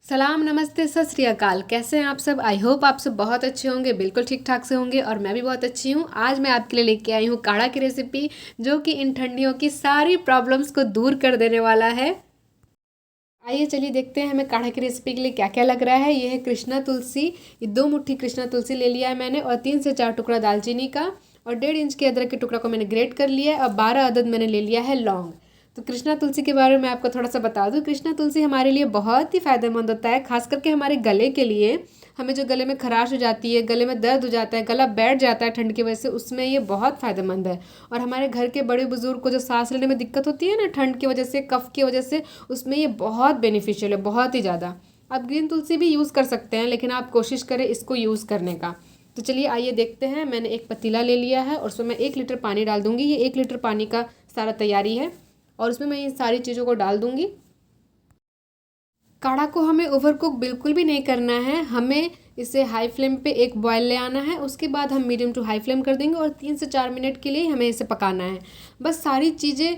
सलाम, नमस्ते, सत श्री अकाल। कैसे हैं आप सब? आई होप आप सब बहुत अच्छे होंगे, बिल्कुल ठीक ठाक से होंगे और मैं भी बहुत अच्छी हूँ। आज मैं आपके लिए लेके आई हूँ काढ़ा की रेसिपी, जो कि इन ठंडियों की सारी प्रॉब्लम्स को दूर कर देने वाला है। आइए चलिए देखते हैं हमें काढ़ा की रेसिपी के लिए क्या क्या लग रहा है। ये है कृष्णा तुलसी। ये 2 मुट्ठी कृष्णा तुलसी ले लिया है मैंने, और 3 से 4 टुकड़ा दालचीनी का, और 1.5 इंच के अदरक के टुकड़ा को मैंने ग्रेट कर लिया है, और 12 अदद मैंने ले लिया है लौंग। तो कृष्णा तुलसी के बारे में आपको थोड़ा सा बता दूं। कृष्णा तुलसी हमारे लिए बहुत ही फ़ायदेमंद होता है, खास करके हमारे गले के लिए। हमें जो गले में खराश हो जाती है, गले में दर्द हो जाता है, गला बैठ जाता है ठंड की वजह से, उसमें ये बहुत फ़ायदेमंद है। और हमारे घर के बड़े बुजुर्ग को जो सांस लेने में दिक्कत होती है ना, ठंड की वजह से, कफ की वजह से, उसमें ये बहुत बेनिफिशियल है, बहुत ही ज़्यादा। आप ग्रीन तुलसी भी यूज़ कर सकते हैं, लेकिन आप कोशिश करें इसको यूज़ करने का। तो चलिए आइए देखते हैं। मैंने एक पतीला ले लिया है और उसमें मैं 1 लीटर पानी डाल दूँगी। ये 1 लीटर पानी का सारा तैयारी है, और उसमें मैं इन सारी चीज़ों को डाल दूँगी। काढ़ा को हमें ओवर कुक बिल्कुल भी नहीं करना है। हमें इसे हाई फ्लेम पे एक बॉयल ले आना है, उसके बाद हम मीडियम टू हाई फ्लेम कर देंगे, और 3 से 4 मिनट के लिए हमें इसे पकाना है। बस सारी चीज़ें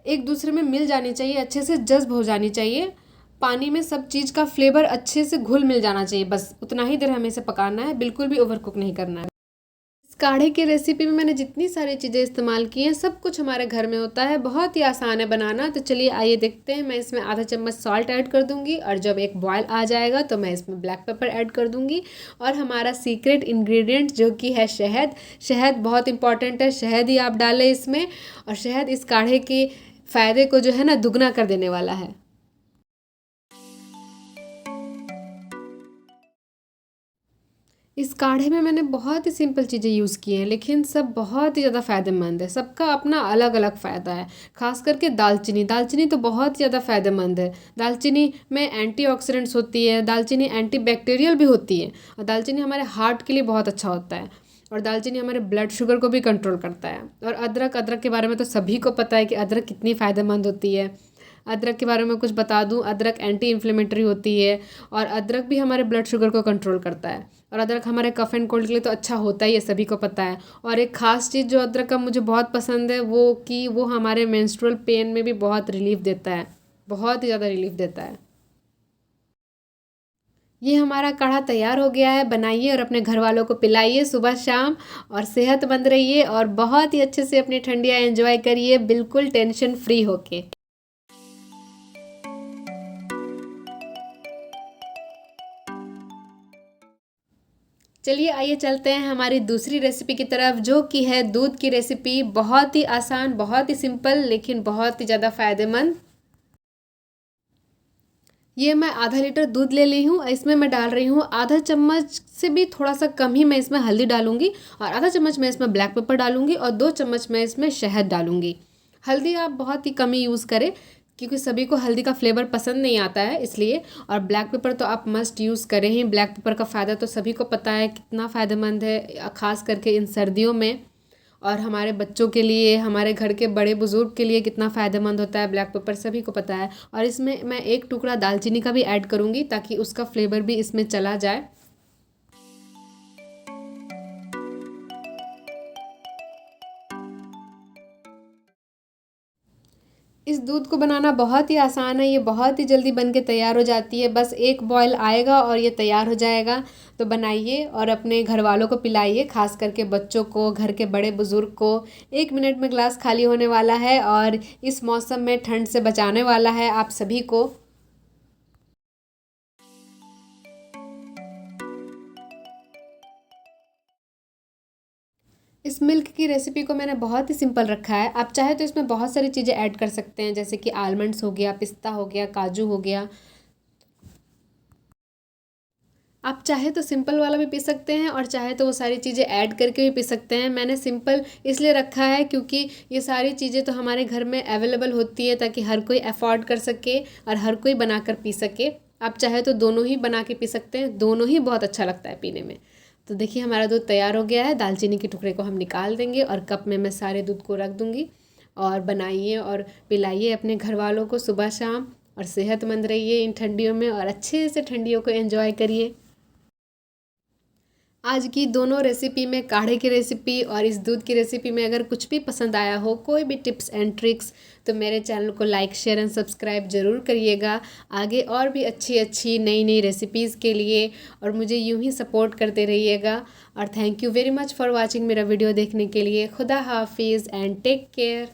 एक दूसरे में मिल जानी चाहिए, अच्छे से जज्ब हो जानी चाहिए। पानी में सब चीज़ का फ्लेवर अच्छे से घुल मिल जाना चाहिए, बस उतना ही देर हमें इसे पकाना है, बिल्कुल भी ओवर कुक नहीं करना है। इस काढ़े की रेसिपी में मैंने जितनी सारी चीज़ें इस्तेमाल की हैं, सब कुछ हमारे घर में होता है, बहुत ही आसान है बनाना। तो चलिए आइए देखते हैं। मैं इसमें आधा चम्मच सॉल्ट ऐड कर दूंगी, और जब एक बॉयल आ जाएगा तो मैं इसमें ब्लैक पेपर ऐड कर दूंगी। और हमारा सीक्रेट इंग्रेडिएंट जो कि है शहद। शहद बहुत इंपॉर्टेंट है, शहद ही आप डालें इसमें। और शहद इस काढ़े के फ़ायदे को जो है ना, दुगना कर देने वाला है। इस काढ़े में मैंने बहुत ही सिंपल चीज़ें यूज़ की हैं, लेकिन सब बहुत ही ज़्यादा फ़ायदेमंद है। सबका अपना अलग अलग फ़ायदा है। खास करके दालचीनी, दालचीनी तो बहुत ही ज़्यादा फ़ायदेमंद है। दालचीनी में एंटीऑक्सीडेंट्स होती है, दालचीनी एंटीबैक्टीरियल भी होती है, और दालचीनी हमारे हार्ट के लिए बहुत अच्छा होता है। और दालचीनी हमारे ब्लड शुगर को भी कंट्रोल करता है। और अदरक, अदरक के बारे में तो सभी को पता है कि अदरक कितनी फ़ायदेमंद होती है। अदरक के बारे में कुछ बता दूं, अदरक एंटी इन्फ्लेमेटरी होती है, और अदरक भी हमारे ब्लड शुगर को कंट्रोल करता है। और अदरक हमारे कफ एंड कोल्ड के लिए तो अच्छा होता ही है, सभी को पता है। और एक ख़ास चीज़ जो अदरक का मुझे बहुत पसंद है, वो हमारे मेंस्ट्रुअल पेन में भी बहुत रिलीफ देता है, बहुत ही ज़्यादा रिलीफ देता है। ये हमारा काढ़ा तैयार हो गया है। बनाइए और अपने घर वालों को पिलाइए सुबह शाम, और सेहतमंद रहिए, और बहुत ही अच्छे से अपनी ठंडियाँ एंजॉय करिए, बिल्कुल टेंशन फ्री होके। चलिए आइए चलते हैं हमारी दूसरी रेसिपी की तरफ, जो कि है दूध की रेसिपी। बहुत ही आसान, बहुत ही सिंपल, लेकिन बहुत ही ज़्यादा फ़ायदेमंद। ये मैं आधा लीटर दूध ले ली हूँ। इसमें मैं डाल रही हूँ आधा चम्मच से भी थोड़ा सा कम ही मैं इसमें हल्दी डालूंगी, और आधा चम्मच मैं इसमें ब्लैक पेपर डालूंगी, और 2 चम्मच मैं इसमें शहद डालूंगी। हल्दी आप बहुत ही कम ही यूज़ करें, क्योंकि सभी को हल्दी का फ्लेवर पसंद नहीं आता है, इसलिए। और ब्लैक पेपर तो आप मस्ट यूज़ करें ही। ब्लैक पेपर का फ़ायदा तो सभी को पता है कितना फ़ायदेमंद है, ख़ास करके इन सर्दियों में। और हमारे बच्चों के लिए, हमारे घर के बड़े बुजुर्ग के लिए कितना फ़ायदेमंद होता है ब्लैक पेपर, सभी को पता है। और इसमें मैं एक टुकड़ा दालचीनी का भी ऐड करूँगी, ताकि उसका फ्लेवर भी इसमें चला जाए। इस दूध को बनाना बहुत ही आसान है, ये बहुत ही जल्दी बन के तैयार हो जाती है। बस एक बॉयल आएगा और ये तैयार हो जाएगा। तो बनाइए और अपने घर वालों को पिलाइए, खास करके बच्चों को, घर के बड़े बुजुर्ग को। 1 मिनट में ग्लास खाली होने वाला है, और इस मौसम में ठंड से बचाने वाला है आप सभी को। इस मिल्क की रेसिपी को मैंने बहुत ही सिंपल रखा है। आप चाहे तो इसमें बहुत सारी चीज़ें ऐड कर सकते हैं, जैसे कि आलमंड्स हो गया, पिस्ता हो गया, काजू हो गया। आप चाहे तो सिंपल वाला भी पी सकते हैं, और चाहे तो वो सारी चीज़ें ऐड करके भी पी सकते हैं। मैंने सिंपल इसलिए रखा है क्योंकि ये सारी चीज़ें तो हमारे घर में अवेलेबल होती है, ताकि हर कोई अफोर्ड कर सके और हर कोई बनाकर पी सके। आप चाहे तो दोनों ही बना के पी सकते हैं, दोनों ही बहुत अच्छा लगता है पीने में। तो देखिए हमारा दूध तैयार हो गया है। दालचीनी के टुकड़े को हम निकाल देंगे, और कप में मैं सारे दूध को रख दूँगी। और बनाइए और पिलाइए अपने घर वालों को सुबह शाम, और सेहतमंद रहिए इन ठंडियों में, और अच्छे से ठंडियों को एंजॉय करिए। आज की दोनों रेसिपी में, काढ़े की रेसिपी और इस दूध की रेसिपी में अगर कुछ भी पसंद आया हो, कोई भी टिप्स एंड ट्रिक्स, तो मेरे चैनल को लाइक शेयर एंड सब्सक्राइब ज़रूर करिएगा आगे और भी अच्छी अच्छी नई नई रेसिपीज़ के लिए, और मुझे यूं ही सपोर्ट करते रहिएगा। और thank you very much for watching. मेरा वीडियो देखने के लिए खुदा हाफिज़ एंड टेक केयर।